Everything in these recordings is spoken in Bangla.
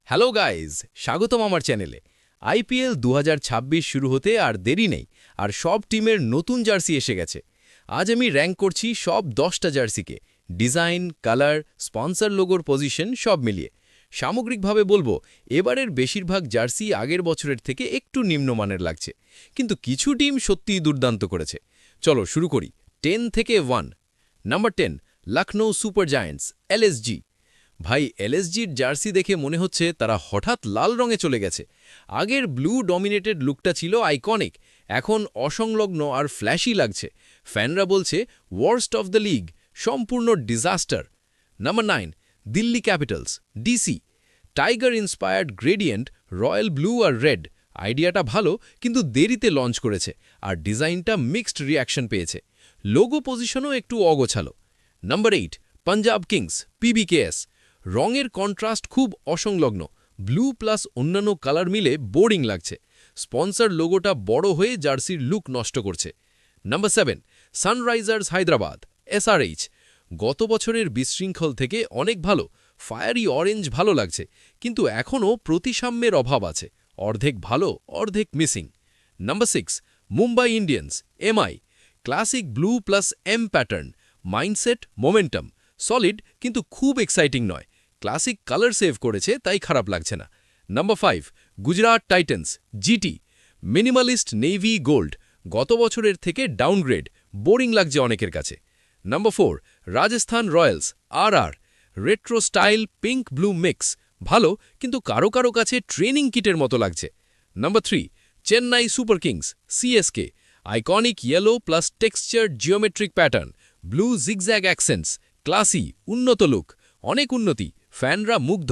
হ্যালো গাইজ, স্বাগতম আমার চ্যানেলে। আইপিএল ২০২৬ শুরু হতে আর দেরি নেই, আর সব টিমের নতুন জার্সি এসে গেছে। আজ আমি র্যাঙ্ক করছি সব ১০টা জার্সিকে, ডিজাইন, কালার, স্পন্সর লোগোর পজিশন সব মিলিয়ে। সামগ্রিকভাবে বলবো, এবারের বেশিরভাগ জার্সি আগের বছরের থেকে একটু নিম্নমানের লাগছে, কিন্তু কিছু টিম সত্যিই দুর্দান্ত করেছে। চলো শুরু করি 10 থেকে 1। Number 10, Lucknow super giants, LSG. ভাই, এলএসজির জার্সি দেখে মনে হচ্ছে তারা হঠাৎ লাল রঙে চলে গেছে। আগের ব্লু ডমিনেটেড লুকটা ছিল আইকনিক, এখন অসংলগ্ন আর ফ্ল্যাশি লাগছে। ফ্যানরা বলছে ওয়ার্স্ট অফ দ্য লিগ, সম্পূর্ণ disaster. Number 9, Delhi Capitals, DC. Tiger inspired gradient, royal blue আর রেড। আইডিয়াটা ভালো, কিন্তু দেরিতে লঞ্চ করেছে, আর ডিজাইনটা মিক্সড রিয়াকশন পেয়েছে। লোগো পজিশনও একটু অগোছালো। Number 8, Punjab Kings, PBKS. রঙের কন্ট্রাস্ট খুব অসংলগ্ন, ব্লু প্লাস অন্যান্য কালার মিলে বোরিং লাগছে। স্পন্সর লোগোটা বড় হয়ে জার্সির লুক নষ্ট করছে। Number 7, Sunrisers Hyderabad, SRH. গত বছরের বিশৃঙ্খল থেকে অনেক ভালো, ফায়ারি অরেঞ্জ ভালো লাগছে, কিন্তু এখনও প্রতিসাম্যের অভাব আছে, অর্ধেক ভালো অর্ধেক মিসিং। Number 6, Mumbai Indians, MI. Classic blue plus M pattern, mindset, momentum solid, কিন্তু খুব এক্সাইটিং নয়। ক্লাসিক কালার সেভ করেছে, তাই খারাপ লাগছে না। Number 5, Gujarat Titans, GT. Minimalist navy gold, গত বছরের থেকে ডাউনগ্রেড, বোরিং লাগছে অনেকের কাছে। Number 4, Rajasthan Royals, RR. Retro style pink blue mix, ভালো, কিন্তু কারো কারো কাছে ট্রেনিং কিটের মতো লাগছে। Number 3, Chennai super kings, CSK. Iconic yellow plus textured geometric pattern, blue zigzag accents, classy, উন্নত লুক, অনেক উন্নতি, ফ্যানরা মুগ্ধ।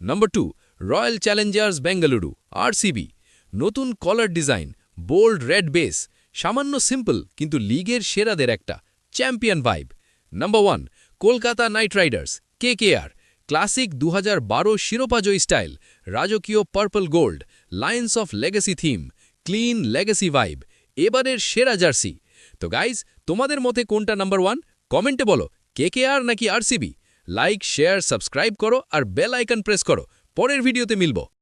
Number 2, Royal Challengers Bengaluru, RCB. নতুন collar design, bold red base, সামান্য সিম্পল, কিন্তু লিগের সেরাদের একটা champion vibe. Number 1, Kolkata Knight Riders, KKR. Classic 2012 শিরোপাজয়ী স্টাইল, রাজকীয় purple gold, lions of legacy theme, clean legacy vibe, এবারের সেরা জার্সি। তো গাইজ, তোমাদের মতে কোনটা নাম্বার 1? কমেন্টে বলো, কেকেআর নাকি আরসিবি। লাইক, শেয়ার, সাবস্ক্রাইব করো আর বেল আইকন প্রেস করো। পরের ভিডিওতে মিলব।